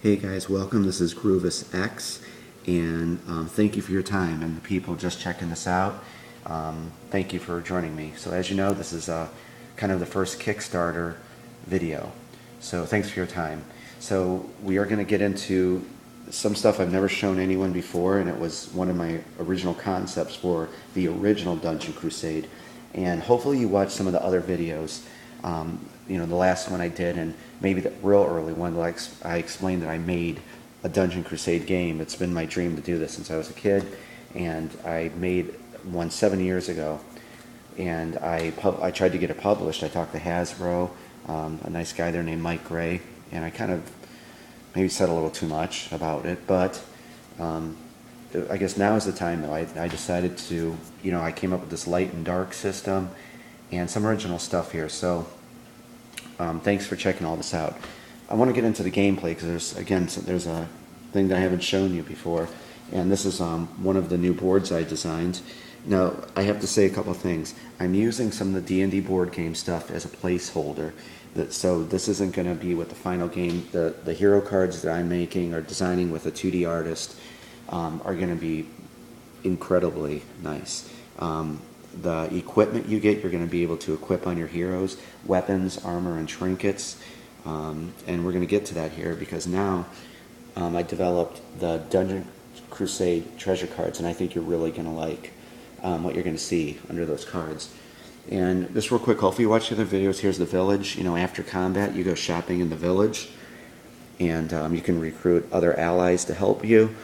Hey guys, welcome. This is Groovis X, and thank you for your time and the people just checking this out. Thank you for joining me. So as you know, this is kind of the first Kickstarter video. So thanks for your time. So we are going to get into some stuff I've never shown anyone before, and it was one of my original concepts for the original Dungeon Crusade. And hopefully you watched some of the other videos. The last one I did, and maybe the real early one, like I explained that I made a Dungeon Crusade game. It's been my dream to do this since I was a kid, and I made one 7 years ago, and I tried to get it published. I talked to Hasbro, a nice guy there named Mike Gray, and I kind of maybe said a little too much about it, but I guess now is the time, though. I decided to, I came up with this light and dark system and some original stuff here. So thanks for checking all this out. I want to get into the gameplay because there's a thing that I haven't shown you before, and this is one of the new boards I designed. Now, I have to say a couple of things. I'm using some of the D&D board game stuff as a placeholder, so this isn't going to be with the final game. The hero cards that I'm making or designing with a 2D artist are going to be incredibly nice. The equipment you get, you're going to be able to equip on your heroes, weapons, armor, and trinkets. And we're going to get to that here because now I developed the Dungeon Crusade treasure cards, and I think you're really going to like what you're going to see under those cards. And just real quick, hopefully you watch the other videos. Here's the village. After combat, you go shopping in the village, and you can recruit other allies to help you.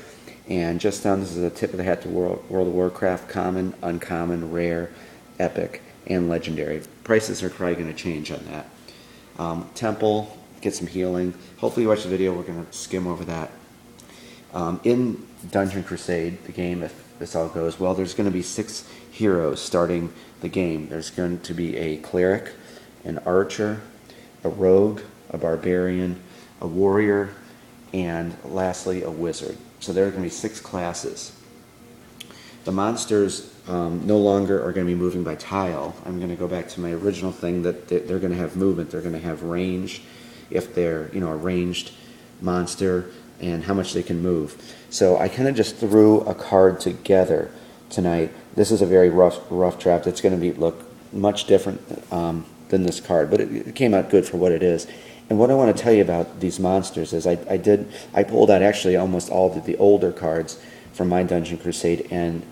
And just down, this is a tip of the hat to World of Warcraft: common, uncommon, rare, epic, and legendary. Prices are probably going to change on that. Temple, get some healing. Hopefully you watch the video. We're going to skim over that. In Dungeon Crusade, the game, if this all goes well, there's going to be 6 heroes starting the game. There's going to be a cleric, an archer, a rogue, a barbarian, a warrior, and lastly a wizard. So there are going to be 6 classes. The monsters no longer are going to be moving by tile. I'm going to go back to my original thing that they're going to have movement. They're going to have range if they're a ranged monster, and how much they can move. So I kind of just threw a card together tonight. This is a very rough draft. It's going to look much different than this card, but it came out good for what it is. And what I want to tell you about these monsters is I pulled out actually almost all of the older cards from my Dungeon Crusade, and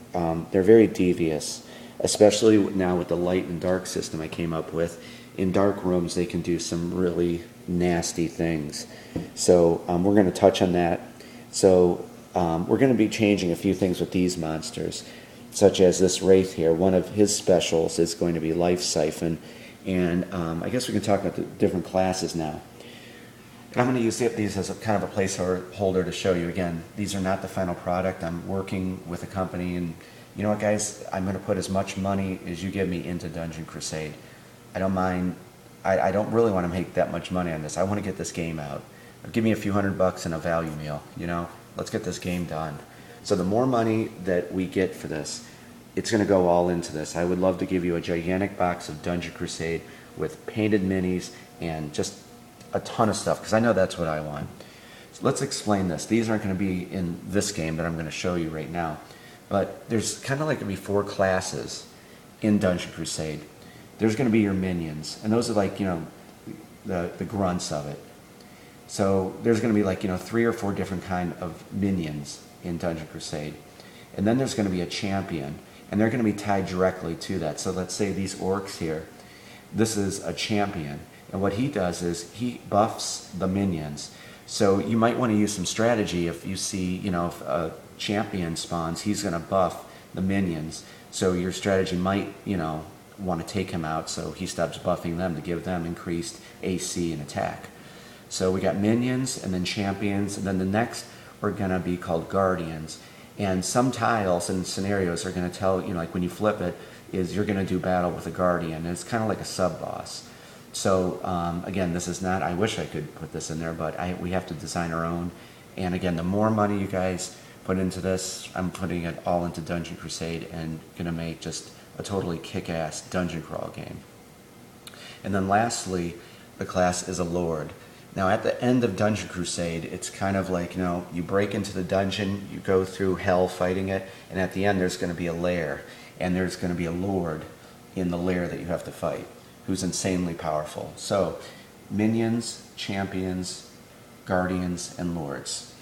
they're very devious, especially now with the light and dark system I came up with. In dark rooms, they can do some really nasty things. So we're going to touch on that. So we're going to be changing a few things with these monsters, such as this Wraith here. One of his specials is going to be Life Siphon. And I guess we can talk about the different classes now. And I'm going to use these as a kind of a placeholder to show you. Again, these are not the final product. I'm working with a company, and you know what, guys? I'm going to put as much money as you give me into Dungeon Crusade. I don't mind. I don't really want to make that much money on this. I want to get this game out. Give me a few $100 and a value meal. Let's get this game done. So the more money that we get for this, it's going to go all into this. I would love to give you a gigantic box of Dungeon Crusade with painted minis and just a ton of stuff, because I know that's what I want. So let's explain this. These aren't going to be in this game that I'm going to show you right now, but there's kind of like going to be 4 classes in Dungeon Crusade. There's going to be your minions, and those are like, the grunts of it. So there's going to be like, 3 or 4 different kind of minions in Dungeon Crusade. And then there's going to be a champion, and they're going to be tied directly to that. So let's say these orcs here, this is a champion, and what he does is he buffs the minions. So you might want to use some strategy if you see, if a champion spawns, he's going to buff the minions. So your strategy might, want to take him out so he stops buffing them to give them increased AC and attack. So we got minions and then champions, and then the next are going to be called guardians. And some tiles and scenarios are going to tell, like when you flip it, is you're going to do battle with a guardian. And it's kind of like a sub-boss. So again, this is not, I wish I could put this in there, but we have to design our own. And again, the more money you guys put into this, I'm putting it all into Dungeon Crusade and going to make just a totally kick-ass dungeon crawl game. And then lastly, the class is a lord. Now at the end of Dungeon Crusade, it's kind of like, you break into the dungeon, you go through hell fighting it, and at the end there's going to be a lair, and there's going to be a lord in the lair that you have to fight, who's insanely powerful. So, minions, champions, guardians, and lords.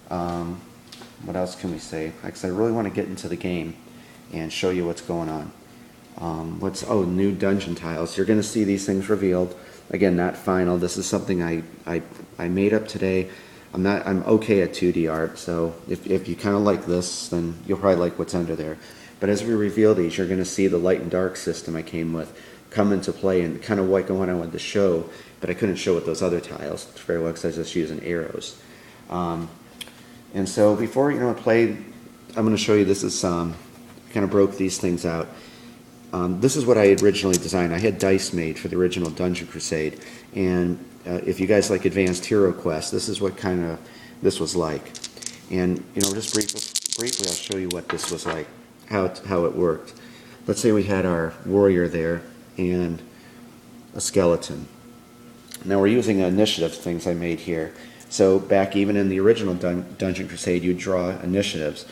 What else can we say? Because I really want to get into the game and show you what's going on. New dungeon tiles. You're going to see these things revealed. Again, not final. This is something I made up today. I'm okay at 2D art, so if you kind of like this, then you'll probably like what's under there. But as we reveal these, you're going to see the light and dark system I came with come into play, and kind of what I wanted to show, but I couldn't show with those other tiles very well because I was just using arrows. And so before I play, I'm going to show you. This is kind of broke these things out. This is what I had originally designed. I had dice made for the original Dungeon Crusade, and if you guys like Advanced Hero Quest, this is what kind of this was like. And just briefly, I'll show you what this was like, how it worked. Let's say we had our warrior there and a skeleton. Now we're using initiative things I made here. So back even in the original Dungeon Crusade, you draw initiatives.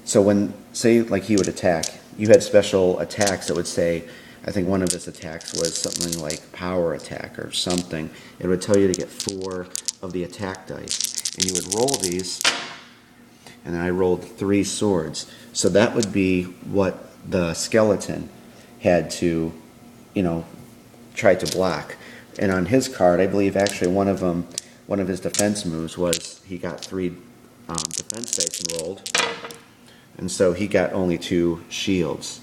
So when, say, like he would attack, you had special attacks that would say, I think one of his attacks was something like power attack or something. It would tell you to get 4 of the attack dice. And you would roll these, and then I rolled 3 swords. So that would be what the skeleton had to, try to block. And on his card, I believe actually one of his defense moves was he got 3 defense dice and rolled. And so he got only 2 shields.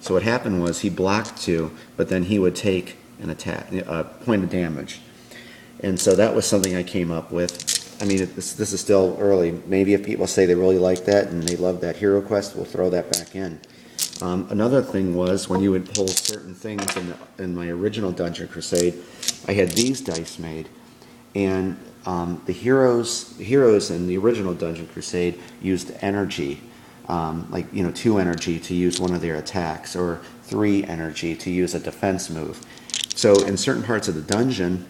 So what happened was he blocked 2, but then he would take an attack, a point of damage. And so that was something I came up with. I mean, this is still early. Maybe if people say they really like that and they love that Hero Quest, we'll throw that back in. Another thing was when you would pull certain things in my original Dungeon Crusade, I had these dice made. And the heroes in the original Dungeon Crusade used energy. 2 energy to use one of their attacks, or 3 energy to use a defense move. So in certain parts of the dungeon,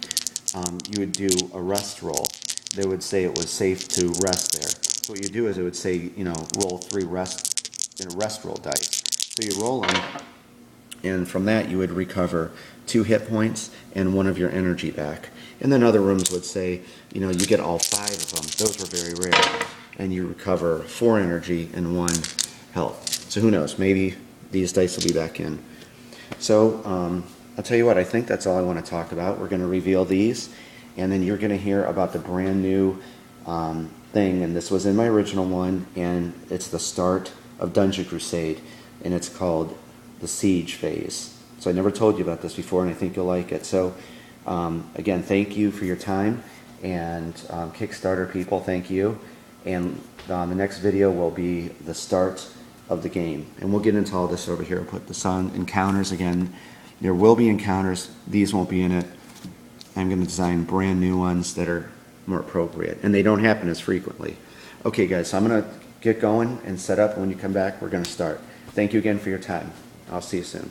you would do a rest roll. They would say it was safe to rest there. So what you do is it would say, roll 3 rest roll dice. So you roll them, and from that you would recover 2 hit points and 1 of your energy back. And then other rooms would say, you get all 5 of them. Those were very rare. And you recover 4 energy and 1 health. So who knows, maybe these dice will be back in. So I'll tell you what, I think that's all I want to talk about. We're going to reveal these, and then you're going to hear about the brand new thing, and this was in my original one, and it's the start of Dungeon Crusade, and it's called the Siege Phase. So I never told you about this before, and I think you'll like it. So again, thank you for your time, and Kickstarter people, thank you. And the next video will be the start of the game. And we'll get into all this over here. I'll put this on encounters again. There will be encounters. These won't be in it. I'm going to design brand new ones that are more appropriate. And they don't happen as frequently. Okay, guys, so I'm going to get going and set up. When you come back, we're going to start. Thank you again for your time. I'll see you soon.